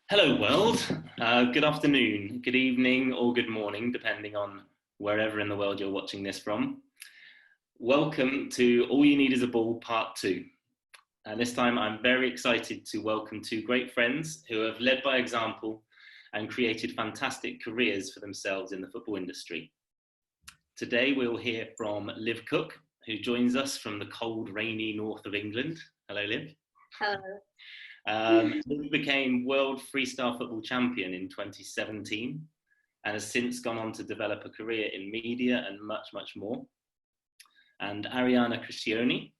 Hello, world. Good afternoon, good evening, or good morning, depending on wherever in the world you're watching this from. Welcome to All You Need Is a Ball Part 2. And this time I'm very excited to welcome two great friends who have led by example and created fantastic careers for themselves in the football industry. Today we'll hear from Liv Cooke, who joins us from the cold, rainy north of England. Hello, Liv. Hello. Liv became world freestyle football champion in 2017 and has since gone on to develop a career in media and much, much more. And Arianna Criscione,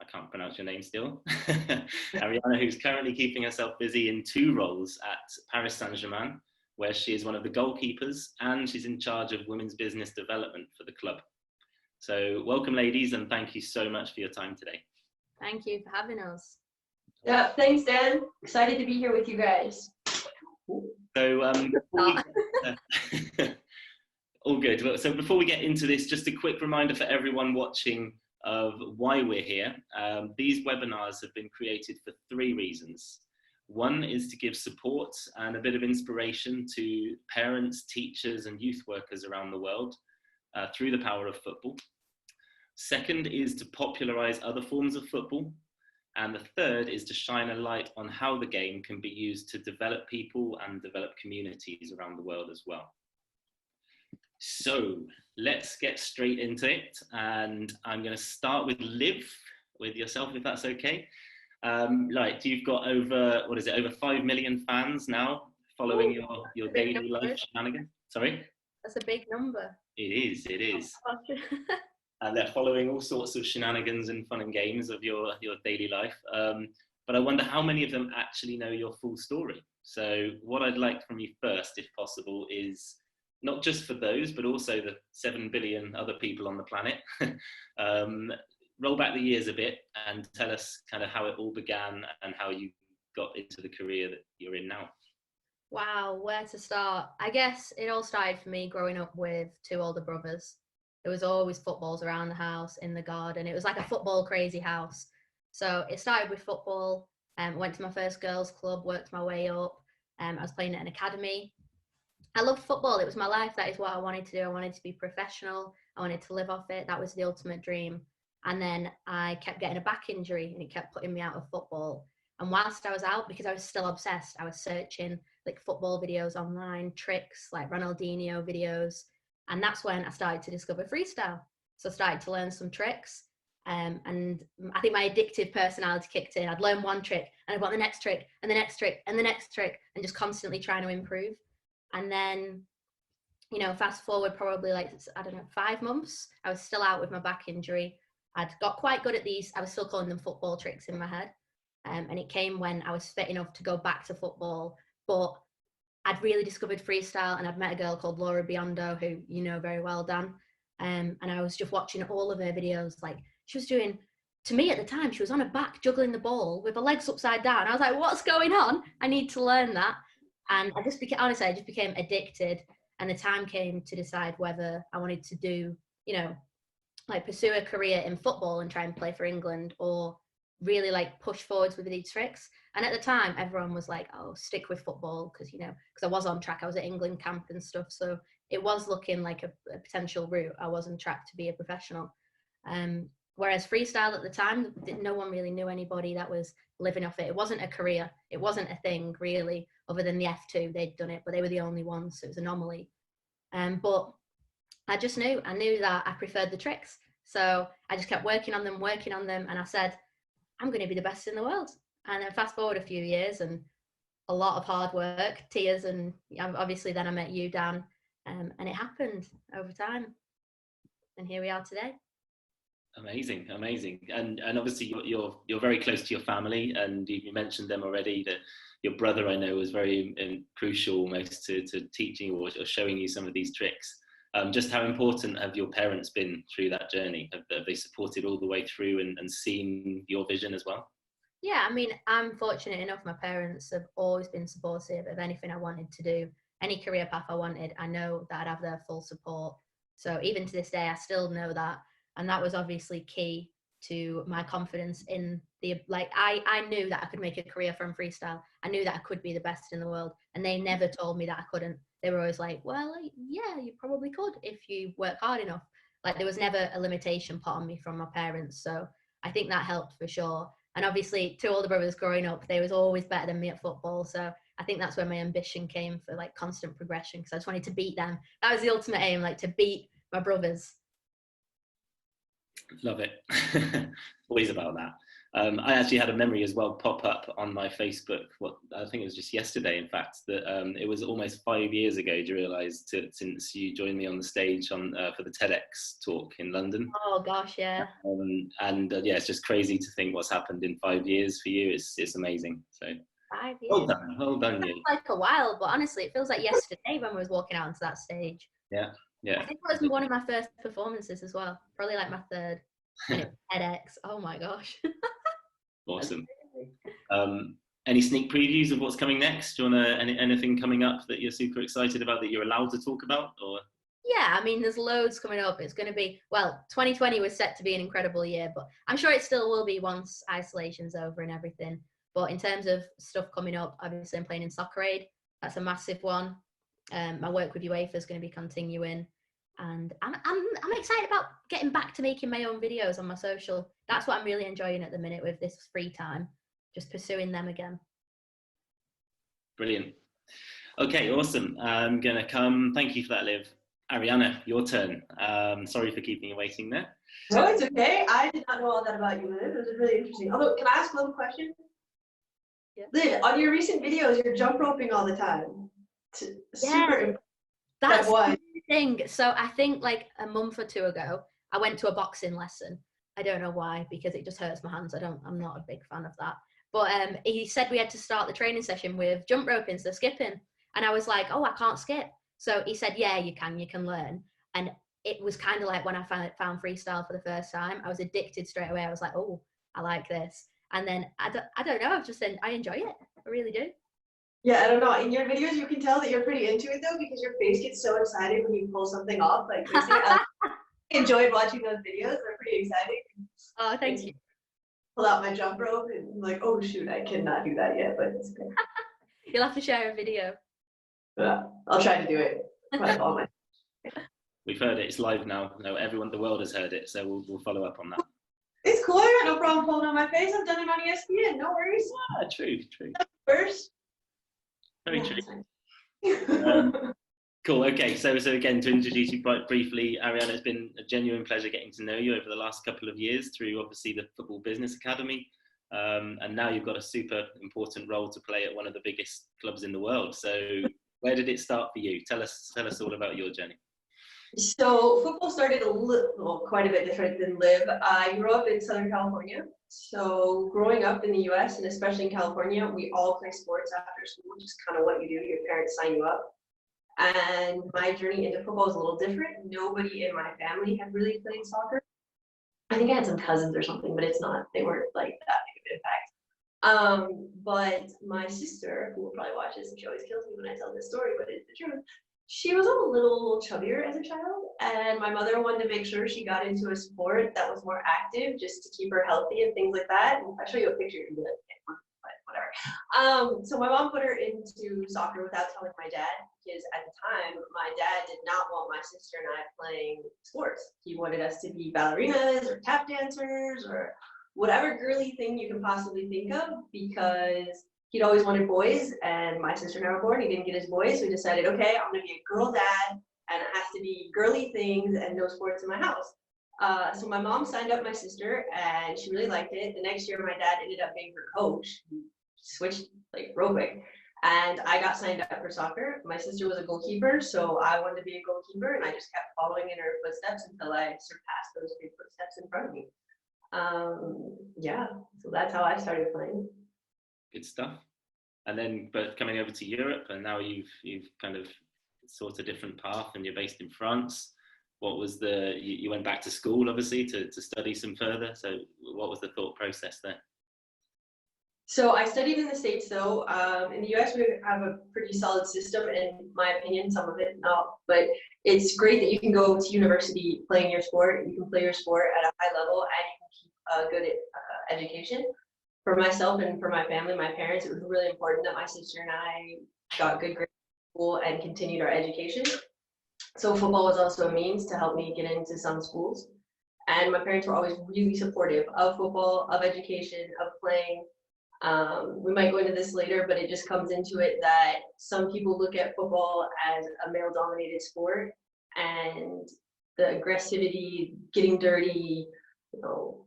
I can't pronounce your name still, Arianna, who's currently keeping herself busy in two roles at Paris Saint-Germain, where she is one of the goalkeepers and she's in charge of women's business development for the club. So welcome, ladies, and thank you so much for your time today. Thank you for having us. Yeah, thanks, Dan. Excited to be here with you guys. So, all good. So before we get into this, just a quick reminder for everyone watching of why we're here. These webinars have been created for three reasons. One is to give support and a bit of inspiration to parents, teachers, and youth workers around the world through the power of football. Second is to popularise other forms of football. And the third is to shine a light on how the game can be used to develop people and develop communities around the world as well. So let's get straight into it. And I'm going to start with Liv, with yourself, if that's okay. Right, you've got over 5 million fans now following your daily life shenanigans? Sorry? That's a big number. It is. And they're following all sorts of shenanigans and fun and games of your daily life. But I wonder how many of them actually know your full story. So what I'd like from you first, if possible, is not just for those, but also the 7 billion other people on the planet. Roll back the years a bit and tell us kind of how it all began and how you got into the career that you're in now. Wow, where to start? I guess it all started for me growing up with two older brothers. There was always footballs around the house, in the garden. It was like a football crazy house. So it started with football. Went to my first girls' club, worked my way up. I was playing at an academy. I loved football. It was my life. That is what I wanted to do. I wanted to be professional. I wanted to live off it. That was the ultimate dream. And then I kept getting a back injury and it kept putting me out of football. And whilst I was out, because I was still obsessed, I was searching like football videos online, tricks, like Ronaldinho videos. And that's when I started to discover freestyle. So I started to learn some tricks. And I think my addictive personality kicked in. I'd learn one trick and I'd want the next trick and the next trick and the next trick and just constantly trying to improve. And then, fast forward probably 5 months, I was still out with my back injury. I'd got quite good at these. I was still calling them football tricks in my head. And it came when I was fit enough to go back to football. But I'd really discovered freestyle and I'd met a girl called Laura Biondo, who you know very well, Dan. And I was just watching all of her videos. Like she was doing, to me at the time, she was on her back juggling the ball with her legs upside down. I was like, what's going on? I need to learn that. And I just became addicted. And the time came to decide whether I wanted to do, pursue a career in football and try and play for England, or really push forwards with these tricks. And at the time everyone was like, oh, stick with football, because I was on track. I was at England camp and stuff, so it was looking like a potential route. I was on track to be a professional. Whereas freestyle at the time, no one really knew anybody that was living off it. It wasn't a career, it wasn't a thing really, other than the F2. They'd done it, but they were the only ones, so it was an anomaly. But I knew that I preferred the tricks, so I just kept working on them, and I said, I'm going to be the best in the world. And then fast forward a few years and a lot of hard work, tears, and obviously then I met you, Dan, and it happened over time. And here we are today. Amazing. And obviously you're very close to your family, and you mentioned them already, that your brother, I know, was very crucial almost to teaching you or showing you some of these tricks. Just how important have your parents been through that journey? Have they supported all the way through and seen your vision as well? Yeah, I mean, I'm fortunate enough. My parents have always been supportive of anything I wanted to do, any career path I wanted. I know that I'd have their full support. So even to this day, I still know that. And that was obviously key to my confidence in the, like, I knew that I could make a career from freestyle. I knew that I could be the best in the world, and they never told me that I couldn't. They were always like, well, yeah, you probably could if you work hard enough. Like, there was never a limitation put on me from my parents. So I think that helped for sure. And obviously, two older brothers growing up, they was always better than me at football. So I think that's where my ambition came for, like, constant progression, because I just wanted to beat them. That was the ultimate aim, like, to beat my brothers. Love it. Always about that. I actually had a memory as well pop up on my Facebook. I think it was just yesterday, in fact, that it was almost 5 years ago. Do you realise, since you joined me on the stage for the TEDx talk in London? Oh gosh, yeah. Yeah, it's just crazy to think what's happened in 5 years for you. It's amazing. So 5 years. Well done, you. Like a while, but honestly, it feels like yesterday when we was walking out onto that stage. Yeah. I think it was one of my first performances as well. Probably like my third. And it was TEDx. Oh my gosh. Awesome. Any sneak previews of what's coming next? Do you want anything coming up that you're super excited about that you're allowed to talk about? Or yeah, I mean, there's loads coming up. It's going to be, well, 2020 was set to be an incredible year, but I'm sure it still will be once isolation's over and everything. But in terms of stuff coming up, obviously I'm playing in Soccer Aid. That's a massive one. My work with UEFA is going to be continuing, and I'm excited about getting back to making my own videos on my social. That's what I'm really enjoying at the minute with this free time, just pursuing them again. Brilliant. Okay, awesome. I'm gonna come. Thank you for that, Liv. Arianna, your turn. Sorry for keeping you waiting there. No, it's okay. I did not know all that about you, Liv. It was really interesting. Although, can I ask one question? Yeah. Liv, on your recent videos, you're jump roping all the time. Super. That's the thing. So I think like a month or two ago, I went to a boxing lesson. I don't know why, because it just hurts my hands. I'm not a big fan of that. But he said we had to start the training session with jump roping, so skipping. And I was like, oh, I can't skip. So he said, yeah, you can learn. And it was kind of like when I found freestyle for the first time, I was addicted straight away. I was like, oh, I like this. And then I don't know, I enjoy it. I really do. Yeah, I don't know. In your videos, you can tell that you're pretty into it though, because your face gets so excited when you pull something off. Like, I enjoyed watching those videos. They're pretty exciting. Oh, thank you. Pull out my jump rope and I'm like, oh shoot, I cannot do that yet, but it's okay. You'll have to share a video. Yeah, I'll try to do it. We've heard it. It's live now. No, everyone, the world has heard it. So we'll follow up on that. It's cool. I got no problem pulling on my face. I've done it on ESPN. No worries. Ah, true. First. Very true. Cool. Okay. So again, to introduce you quite briefly, Arianna, it's been a genuine pleasure getting to know you over the last couple of years through obviously the Football Business Academy. And now you've got a super important role to play at one of the biggest clubs in the world. So where did it start for you? Tell us all about your journey. So football started quite a bit different than Liv. I grew up in Southern California. So growing up in the US and especially in California, we all play sports after school, which is kind of what you do. Your parents sign you up. And my journey into football is a little different. Nobody in my family had really played soccer. I think I had some cousins or something, but they weren't like that big of an impact. But my sister, who will probably watch this, and she always kills me when I tell this story, but it's the truth. She was a little chubbier as a child, and my mother wanted to make sure she got into a sport that was more active, just to keep her healthy and things like that. And if I show you a picture, you'll be like, okay, but whatever. So my mom put her into soccer without telling my dad, because at the time, my dad did not want my sister and I playing sports. He wanted us to be ballerinas or tap dancers or whatever girly thing you can possibly think of, because he'd always wanted boys, and my sister and I were born. He didn't get his boys, so he decided, okay, I'm gonna be a girl dad, and it has to be girly things and no sports in my house. So my mom signed up my sister, and she really liked it. The next year, my dad ended up being her coach. He switched like real quick, and I got signed up for soccer. My sister was a goalkeeper, so I wanted to be a goalkeeper, and I just kept following in her footsteps until I surpassed those big footsteps in front of me. Yeah, so that's how I started playing. Good stuff. And then, but coming over to Europe, and now you've kind of sought a different path, and you're based in France. What was you went back to school, obviously, to study some further. So what was the thought process there? So I studied in the States, though. In the US, we have a pretty solid system, in my opinion, some of it not. But it's great that you can go to university playing your sport. You can play your sport at a high level, and you can keep a good education. For myself and for my family, my parents, it was really important that my sister and I got good grades in school and continued our education. So football was also a means to help me get into some schools. And my parents were always really supportive of football, of education, of playing. We might go into this later, but it just comes into it that some people look at football as a male-dominated sport, and the aggressivity, getting dirty,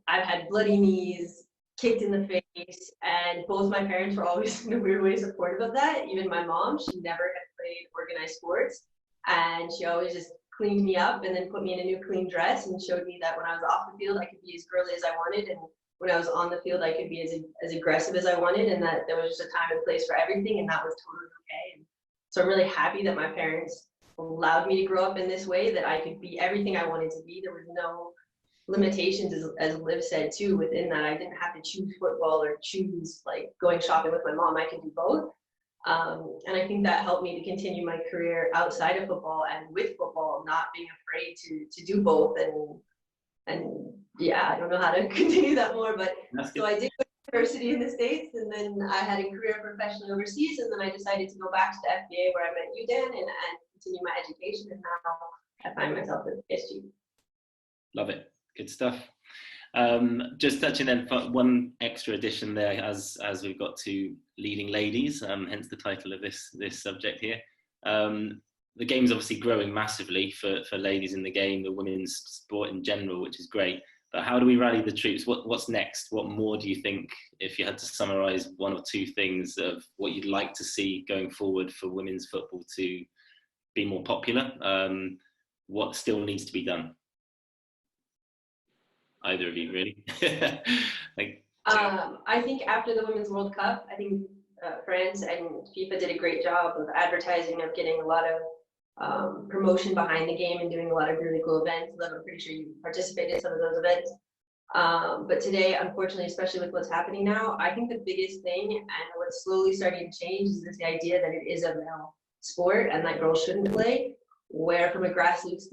I've had bloody knees, kicked in the face, and both my parents were always in a weird way supportive of that. Even my mom, she never had played organized sports, and she always just cleaned me up and then put me in a new clean dress and showed me that when I was off the field, I could be as girly as I wanted, and when I was on the field, I could be as aggressive as I wanted, and that there was just a time and place for everything, and that was totally okay. And so I'm really happy that my parents allowed me to grow up in this way, that I could be everything I wanted to be. There was no limitations, as Liv said too, within that. I didn't have to choose football or choose like going shopping with my mom. I could do both. And I think that helped me to continue my career outside of football and with football, not being afraid to do both. And yeah, I don't know how to continue that more, but so I did go to university in the States, and then I had a career professionally overseas, and then I decided to go back to the FBA where I met you, Dan, and continue my education, and now I find myself at PSG. Love it. Good stuff. Just touching then one extra addition there, as we've got to leading ladies, hence the title of this subject here. The game's obviously growing massively for ladies in the game, the women's sport in general, which is great. But how do we rally the troops? What's next? What more do you think, if you had to summarise one or two things of what you'd like to see going forward for women's football to be more popular? What still needs to be done? Either of you, really? I think after the Women's World Cup, I think France and FIFA did a great job of advertising, of getting a lot of promotion behind the game and doing a lot of really cool events. Liv, I'm pretty sure you participated in some of those events. But today, unfortunately, especially with what's happening now, I think the biggest thing and what's slowly starting to change is this idea that it is a male sport and that girls shouldn't play, where from a grassroots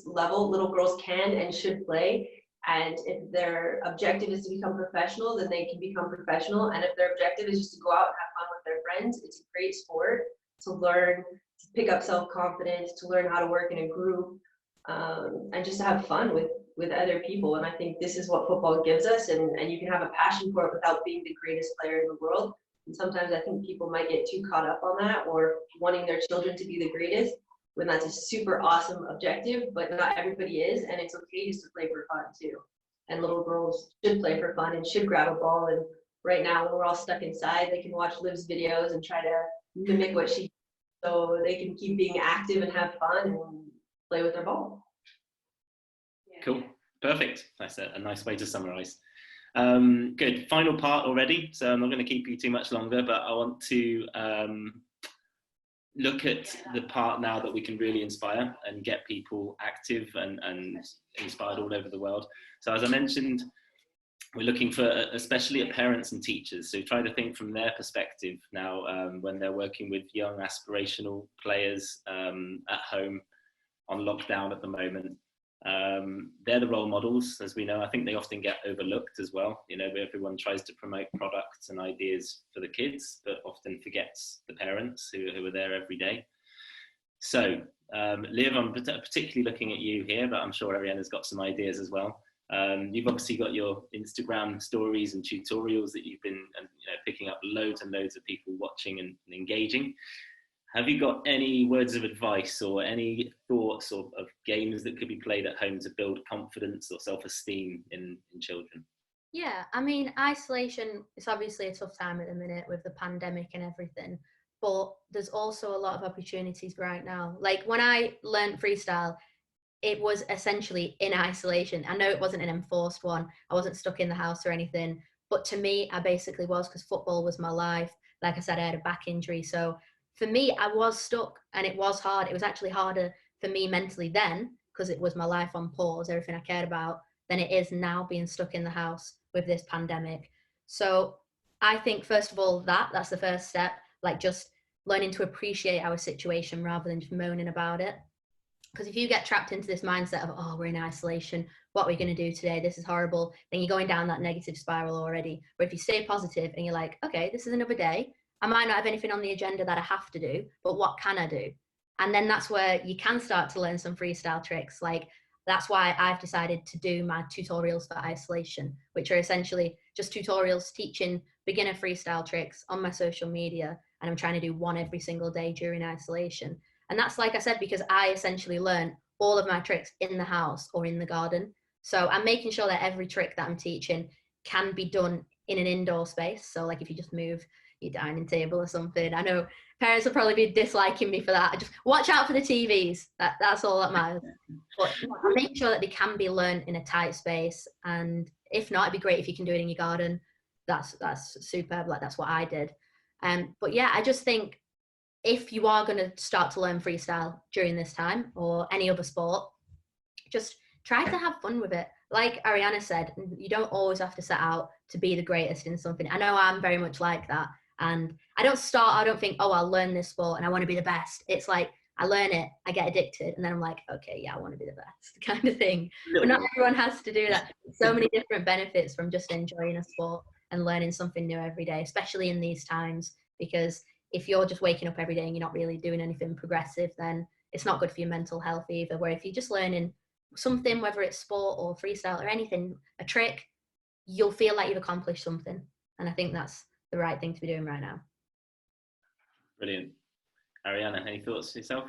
level, little girls can and should play. And if their objective is to become professional, then they can become professional. And if their objective is just to go out and have fun with their friends, it's a great sport to learn, to pick up self-confidence, to learn how to work in a group, and just to have fun with other people. And I think this is what football gives us, and you can have a passion for it without being the greatest player in the world. And sometimes I think people might get too caught up on that, or wanting their children to be the greatest, when that's a super awesome objective, but not everybody is, and it's okay just to play for fun too. And little girls should play for fun and should grab a ball. And right now, when we're all stuck inside, they can watch Liv's videos and try to mimic what she does, so they can keep being active and have fun and play with their ball. Cool, perfect. That's a nice way to summarize. Good, final part already, so I'm not going to keep you too much longer, but I want to look at the part now that we can really inspire and get people active and inspired all over the world. So as I mentioned, we're looking for especially at parents and teachers. So try to think from their perspective now, when they're working with young aspirational players at home on lockdown at the moment. They're the role models, as we know. I think they often get overlooked as well. Everyone tries to promote products and ideas for the kids, but often forgets the parents who are there every day. So, Liv, I'm particularly looking at you here, but I'm sure Arianna's got some ideas as well. You've obviously got your Instagram stories and tutorials that you've been picking up loads and loads of people watching and engaging. Have you got any words of advice or any thoughts of games that could be played at home to build confidence or self-esteem in children? Yeah, I mean, isolation is obviously a tough time at the minute with the pandemic and everything, but there's also a lot of opportunities right now. Like when I learned freestyle, it was essentially in isolation. I know it wasn't an enforced one. I wasn't stuck in the house or anything, but to me, I basically was, because football was my life. Like I said, I had a back injury, so for me, I was stuck, and it was hard. It was actually harder for me mentally then, because it was my life on pause, everything I cared about, than it is now being stuck in the house with this pandemic. So I think, first of all, that's the first step, like just learning to appreciate our situation rather than just moaning about it. Because if you get trapped into this mindset of, oh, we're in isolation, what are we going to do today? This is horrible. Then you're going down that negative spiral already. But if you stay positive and you're like, okay, this is another day. I might not have anything on the agenda that I have to do, but what can I do? And then that's where you can start to learn some freestyle tricks. Like, that's why I've decided to do my tutorials for isolation, which are essentially just tutorials teaching beginner freestyle tricks on my social media. And I'm trying to do one every single day during isolation. And that's, like I said, because I essentially learn all of my tricks in the house or in the garden. So I'm making sure that every trick that I'm teaching can be done in an indoor space. So like if you just move your dining table or something, I know parents will probably be disliking me for that. Just watch out for the TVs. That's all that matters. But I make sure that they can be learned in a tight space. And if not, it'd be great if you can do it in your garden. That's superb. Like that's what I did. But yeah, I just think if you are going to start to learn freestyle during this time or any other sport, just try to have fun with it. Like Arianna said, you don't always have to set out to be the greatest in something. I know I'm very much like that. And I don't think, oh, I'll learn this sport and I want to be the best. It's like, I learn it, I get addicted, and then I'm like, okay, yeah, I want to be the best kind of thing. But not everyone has to do that. So many different benefits from just enjoying a sport and learning something new every day, especially in these times, because if you're just waking up every day and you're not really doing anything progressive, then it's not good for your mental health either. Where if you're just learning something, whether it's sport or freestyle or anything, a trick, you'll feel like you've accomplished something. And I think that's the right thing to be doing right now. Brilliant. Arianna, any thoughts yourself?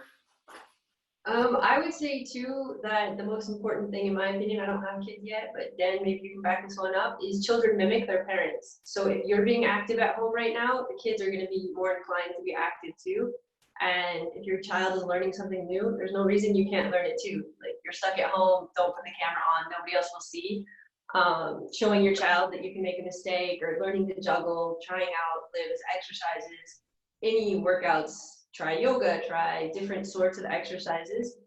I would say too that the most important thing, in my opinion, I don't have kids yet, but then maybe you can back this one up, is children mimic their parents. So if you're being active at home right now, the kids are going to be more inclined to be active too. And if your child is learning something new, there's no reason you can't learn it too. Like you're stuck at home, don't put the camera on, nobody else will see. Showing your child that you can make a mistake, or learning to juggle, trying out Liv's exercises, any workouts. Try yoga, try different sorts of exercises.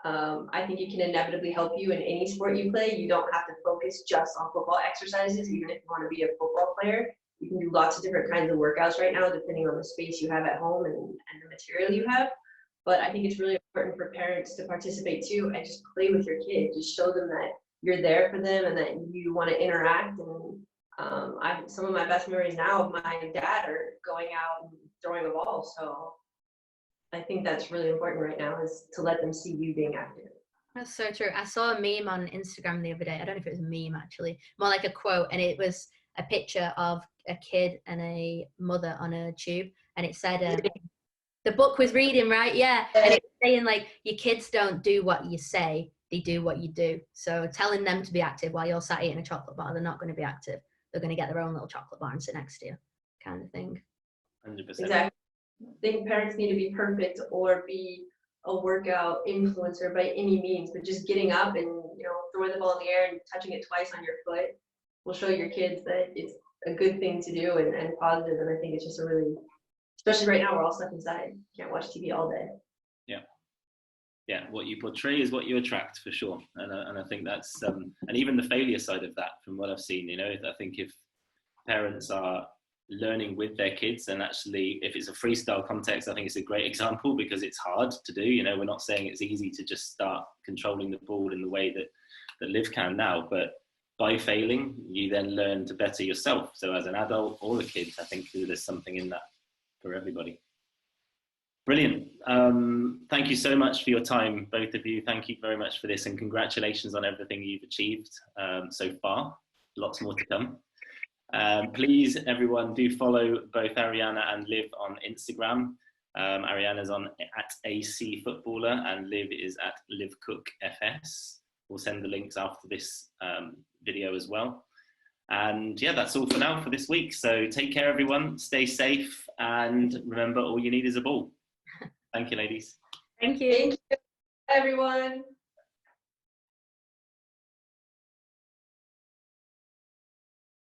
I think it can inevitably help you in any sport you play. You don't have to focus just on football exercises, even if you want to be a football player. You can do lots of different kinds of workouts right now, depending on the space you have at home and the material you have. But I think it's really important for parents to participate too and just play with your kid. Just show them that you're there for them and that you want to interact. And some of my best memories now of my dad are going out and throwing a ball. So I think that's really important right now, is to let them see you being active. That's so true. I saw a meme on Instagram the other day. I don't know if it was a meme actually, more like a quote, and it was a picture of a kid and a mother on a tube, and it said, the book was reading, right? Yeah. And it was saying like, your kids don't do what you say, they do what you do. So telling them to be active while you're sat eating a chocolate bar, they're not going to be active. They're going to get their own little chocolate bar and sit next to you, kind of thing. 100%. Exactly. I think parents need to be perfect or be a workout influencer by any means, but just getting up and throwing the ball in the air and touching it twice on your foot will show your kids that it's a good thing to do and positive. And I think it's just a really, especially right now, we're all stuck inside. Can't watch TV all day. Yeah, what you portray is what you attract, for sure. And I think that's and even the failure side of that, from what I've seen, I think if parents are learning with their kids, and actually if it's a freestyle context, I think it's a great example because it's hard to do. We're not saying it's easy to just start controlling the ball in the way that Liv can now, but by failing you then learn to better yourself. So as an adult or a kid, I think there's something in that for everybody. Brilliant. Thank you so much for your time, both of you. Thank you very much for this, and congratulations on everything you've achieved so far. Lots more to come. Please, everyone, do follow both Arianna and Liv on Instagram. Arianna's on @AC Footballer and Liv is @LivCookFS. We'll send the links after this video as well. And yeah, that's all for now for this week. So take care, everyone. Stay safe, and remember, all you need is a ball. Thank you, ladies. Thank you. Thank you, everyone.